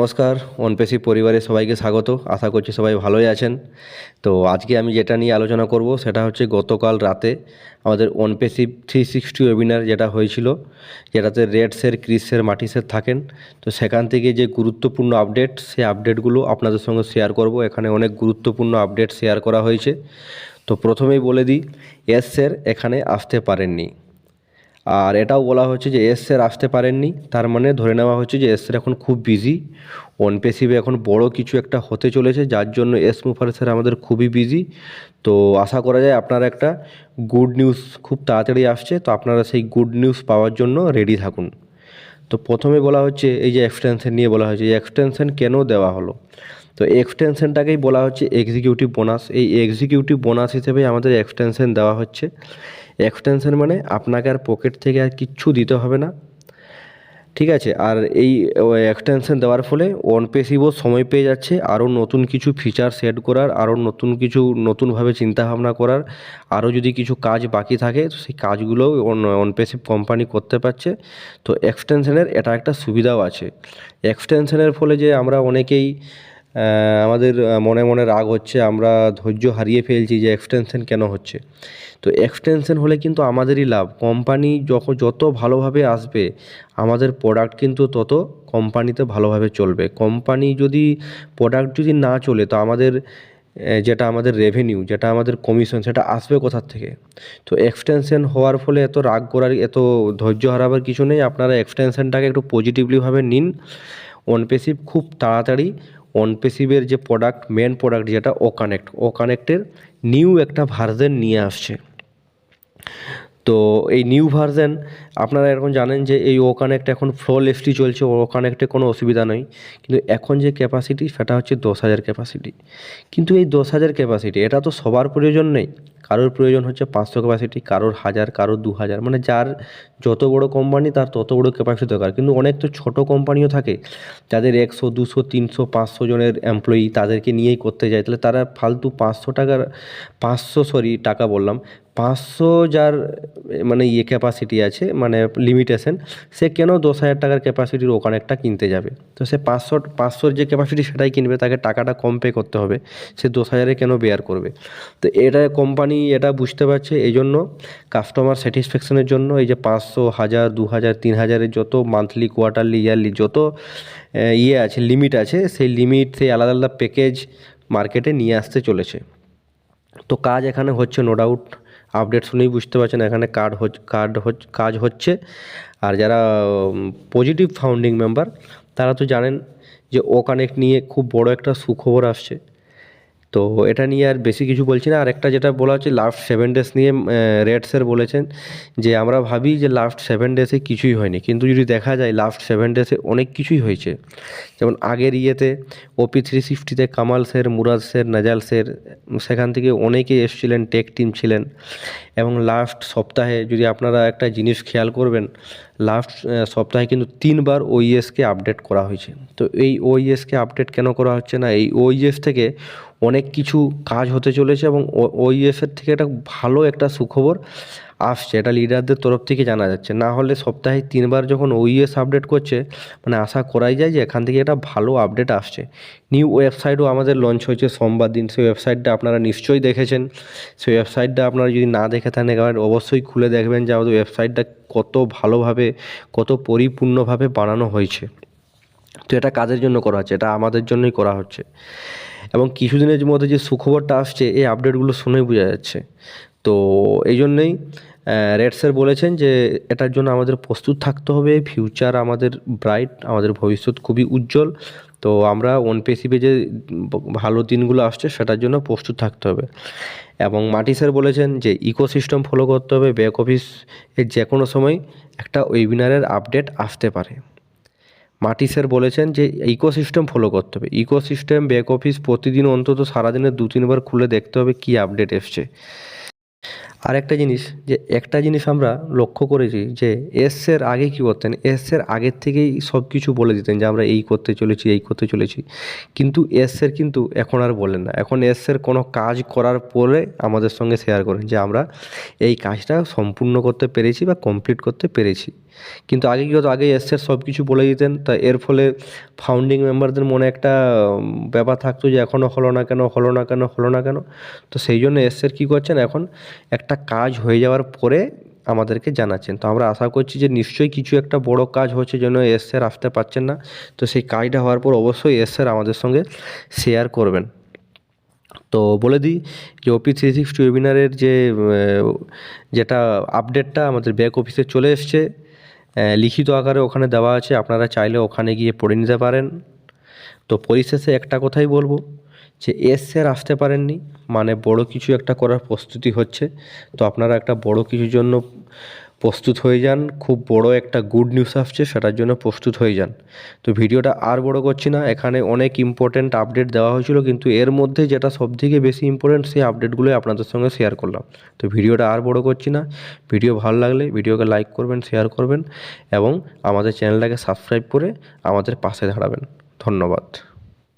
নমস্কার, অনপেসি পরিবারে সবাইকে স্বাগত। আশা করছি সবাই ভালোই আছেন। তো আজকে আমি যেটা নিয়ে আলোচনা করব সেটা হচ্ছে গতকাল রাতে আমাদের অনপেসি 360 ওয়েবিনার যেটা হয়েছিল, যেটাতে রেডসের, ক্রিসের, মাটিসের থাকেন। তো সেখান থেকে যে গুরুত্বপূর্ণ আপডেট, সেই আপডেটগুলো আপনাদের সঙ্গে শেয়ার করব। এখানে অনেক গুরুত্বপূর্ণ আপডেট শেয়ার করা হয়েছে। তো প্রথমেই বলে দিই, এস স্যার এখানে আসতে পারেননি। আর এটাও বলা হচ্ছে যে এস স্যার আসতে পারেননি, তার মানে ধরে নেওয়া হচ্ছে যে এস স্যার এখন খুব বিজি। অনপেসিভে এখন বড় কিছু একটা হতে চলেছে, যার জন্য এস মুফার স্যার আমাদের খুবই বিজি। তো আশা করা যায় আপনারা একটা গুড নিউজ খুব তাড়াতাড়ি আসছে, তো আপনারা সেই গুড নিউজ পাওয়ার জন্য রেডি থাকুন। তো প্রথমে বলা হচ্ছে এই যে এক্সটেনশন নিয়ে বলা হয়েছে, এই এক্সটেনশন কেন দেওয়া হলো। তো এক্সটেনশনটাকেই বলা হচ্ছে এক্সিকিউটিভ বোনাস। এই এক্সিকিউটিভ বোনাস হিসেবে আমাদের এক্সটেনশন দেওয়া হচ্ছে। এক্সটেনশন মানে আপনাকে আর পকেট থেকে আর কিচ্ছু দিতে হবে না, ঠিক আছে। আর এই এক্সটেনশন দেওয়ার ফলে অনপেসিভও সময় পেয়ে যাচ্ছে আরও নতুন কিছু ফিচার সেট করার, আরও নতুনভাবে চিন্তাভাবনা করার। আরও যদি কিছু কাজ বাকি থাকে তো সেই কাজগুলোও অনপেসিভ কোম্পানি করতে পারছে। তো এক্সটেনশনের এটা একটা সুবিধাও আছে। এক্সটেনশনের ফলে যে আমরা অনেকেই আমাদের মনে মনে রাগ হচ্ছে, আমরা ধৈর্য হারিয়ে ফেলছি যে এক্সটেনশন কেন হচ্ছে। তো এক্সটেনশন হলে কিন্তু আমাদেরই লাভ। কোম্পানি যত ভালোভাবে আসবে, আমাদের প্রোডাক্ট কিন্তু তত কোম্পানিতে ভালোভাবে চলবে। কোম্পানি যদি প্রোডাক্ট যদি না চলে, তো আমাদের যেটা আমাদের রেভিনিউ, যেটা আমাদের কমিশন, সেটা আসবে কোথার থেকে। তো এক্সটেনশন হওয়ার ফলে এত রাগ করার, এত ধৈর্য হারাবার কিছু নেই। আপনারা এক্সটেনশনটাকে একটু পজিটিভলিভাবে নিন। অনপেসিভ খুব তাড়াতাড়ি অনপেসিভের যে প্রোডাক্ট, মেন প্রোডাক্ট যেটা ও কানেক্টের নিউ একটা ভার্সন নিয়ে আসছে। তো এই নিউ ভার্সন আপনারা এখন জানেন যে এই ও কানেক্ট এখন ফ্লোলেসলি চলছে, ও কানেক্টে কোনো অসুবিধা নেই। কিন্তু এখন যে ক্যাপাসিটি সেটা হচ্ছে 10,000 ক্যাপাসিটি। কিন্তু এই 10,000 ক্যাপাসিটি এটা তো সবার প্রয়োজন নেই। কারোর প্রয়োজন হচ্ছে 500 ক্যাপাসিটি, কারোর 1000, কারোর 2000, মানে যার যত বড় কোম্পানি তার তত বড় ক্যাপাসিটি দরকার। কিন্তু অনেক তো ছোটো কোম্পানিও থাকে যাদের 100, 200, 300, 500 জনের এমপ্লয়ি, তাদেরকে নিয়েই করতে যায়। তাহলে তারা ফালতু 500 টাকা বললাম, 500 যার মানে ক্যাপাসিটি আছে, মানে লিমিটেশন, সে কেন 10,000 টাকার ক্যাপাসিটির ওখানে একটা কিনতে যাবে। তো সে 500 যে ক্যাপাসিটি সেটাই কিনবে, তাকে টাকাটা কম পে করতে হবে। সে 10,000-এ কেন বেয়ার করবে। তো এটা কোম্পানি এটা বুঝতে পারছে, এই জন্য কাস্টমার স্যাটিসফ্যাকশনের জন্য এই যে 500, 1000, 2000, 3000-এর যত মান্থলি, কোয়ার্টারলি, ইয়ারলি যত আছে, লিমিট আছে, সেই লিমিট, সেই আলাদা আলাদা প্যাকেজ মার্কেটে নিয়ে আসতে চলেছে। তো কাজ এখানে হচ্ছে, নো ডাউট। আপডেট শুনেই বুঝতে পারছেন এখানে কাজ হচ্ছে। আর যারা পজিটিভ ফাউন্ডিং মেম্বার, তারা তো জানেন যে ও কানেক্ট নিয়ে খুব বড় একটা সুখবর আসছে। তো এটা নিয়ে আর বেশি কিছু বলছি না। আর একটা যেটা বলা হচ্ছে লাস্ট 7 ডেজ নিয়ে, রেড স্যার বলেছেন যে আমরা ভাবি যে লাস্ট 7 ডেজে কিছুই হয়নি, কিন্তু যদি দেখা যায় লাস্ট 7 ডেজে অনেক কিছুই হয়েছে। যেমন আগের ওপি 360-তে Kamal sir, Murad sir, Najal sir, সেখান থেকে অনেকেই এসেছিলেন, টেক টিম ছিলেন। এবং লাস্ট সপ্তাহে যদি আপনারা একটা জিনিস খেয়াল করবেন, লাস্ট সপ্তাহে কিন্তু 3বার ওইএসকে আপডেট করা হয়েছে। তো এই ওইএসকে আপডেট কেন করা হচ্ছে না, এই ওইএস থেকে অনেক কিছু কাজ হতে চলেছে এবং ওইএসের থেকে একটা ভালো একটা সুখবর আসছে, এটা লিডারদের তরফ থেকে জানা যাচ্ছে। না হলে সপ্তাহে 3বার যখন ওইএস আপডেট করছে, মানে আশা করাই যায় যে এখান থেকে একটা ভালো আপডেট আসছে। নিউ ওয়েবসাইটও আমাদের লঞ্চ হয়েছে সোমবার দিন। সেই ওয়েবসাইটটা আপনারা নিশ্চয়ই দেখেছেন। সেই ওয়েবসাইটটা আপনারা যদি না দেখে থাকেন, এবার অবশ্যই খুলে দেখবেন যে আমাদের ওয়েবসাইটটা কত ভালোভাবে, কত পরিপূর্ণভাবে বানানো হয়েছে। তো এটা কাদের জন্য করা হচ্ছে, এটা আমাদের জন্যই করা হচ্ছে। এবং কিছুদিনের মধ্যে যে সুখবরটা আসছে, এই আপডেটগুলো শুনেই বোঝা যাচ্ছে। তো এই জন্যেই রেড স্যার বলেছেন যে এটার জন্য আমাদের প্রস্তুত থাকতে হবে। ফিউচার আমাদের ব্রাইট, আমাদের ভবিষ্যৎ খুবই উজ্জ্বল। তো আমরা অনপেসিভে যে ভালো দিনগুলো আসছে সেটার জন্য প্রস্তুত থাকতে হবে। এবং মাটি স্যার বলেছেন যে ইকোসিস্টেম ফলো করতে হবে। ব্যাক অফিস এর যে কোনো সময় একটা ওয়েবিনারের আপডেট আসতে পারে। মাটি স্যার বলেছেন যে ইকোসিস্টেম ফলো করতে হবে। ইকোসিস্টেম, ব্যাক অফিস প্রতিদিন অন্তত সারাদিনে 2-3বার খুলে দেখতে হবে কী আপডেট এসছে। আর একটা জিনিস আমরা লক্ষ্য করেছি যে এর আগে কী করতেন, এর আগের থেকেই সব কিছু বলে দিতেন যে আমরা এই করতে চলেছি। কিন্তু এর কিন্তু এখন আর বলেন না। এখন এর কোনো কাজ করার পরে আমাদের সঙ্গে শেয়ার করেন যে আমরা এই কাজটা সম্পূর্ণ করতে পেরেছি বা কমপ্লিট করতে পেরেছি। কিন্তু আগে কী হতো, আগে এসের সব কিছু বলে দিতেন, তা এর ফলে ফাউন্ডিং মেম্বারদের মনে একটা ব্যাপার থাকতো যে এখনও হলো না কেন, হলো না কেন, হলো না কেন। তো সেই জন্য এসের কী করছেন, এখন একটা কাজ হয়ে যাওয়ার পরে আমাদেরকে জানাচ্ছেন। তো আমরা আশা করছি যে নিশ্চয়ই কিছু একটা বড় কাজ হচ্ছে, জন্য এসের আসতে পারছেন না। তো সেই কাজটা হওয়ার পর অবশ্যই এসের আমাদের সঙ্গে শেয়ার করবেন। তো বলে দিই যে OP360 ওয়েবিনারের যেটা আপডেটটা আমাদের ব্যাক অফিসে চলে এসছে, লিখিত আকারে ওখানে দেওয়া আছে, আপনারা চাইলে ওখানে গিয়ে পড়ে নিতে পারেন। তো পরিশেষে একটা কথাই বলবো যে স্যার আসতে পারেননি মানে বড় কিছু একটা করার প্রস্তুতি হচ্ছে। তো আপনারা একটা বড় কিছুর জন্য প্রস্তুত হয়ে যান, খুব বড় একটা গুড নিউজ আসছে, সেটার জন্য প্রস্তুত হয়ে যান। তো ভিডিওটা আর বড় করছি না, এখানে অনেক ইম্পর্ট্যান্ট আপডেট দেওয়া হয়েছিল, কিন্তু এর মধ্যে যেটা সবথেকে বেশি ইম্পর্ট্যান্ট সেই আপডেটগুলোই আপনাদের সঙ্গে শেয়ার করলাম। তো ভিডিওটা আর বড় করছি না, ভিডিও ভালো লাগলে ভিডিওকে লাইক করবেন, শেয়ার করবেন এবং আমাদের চ্যানেলটাকে সাবস্ক্রাইব করে আমাদের পাশে দাঁড়াবেন। ধন্যবাদ।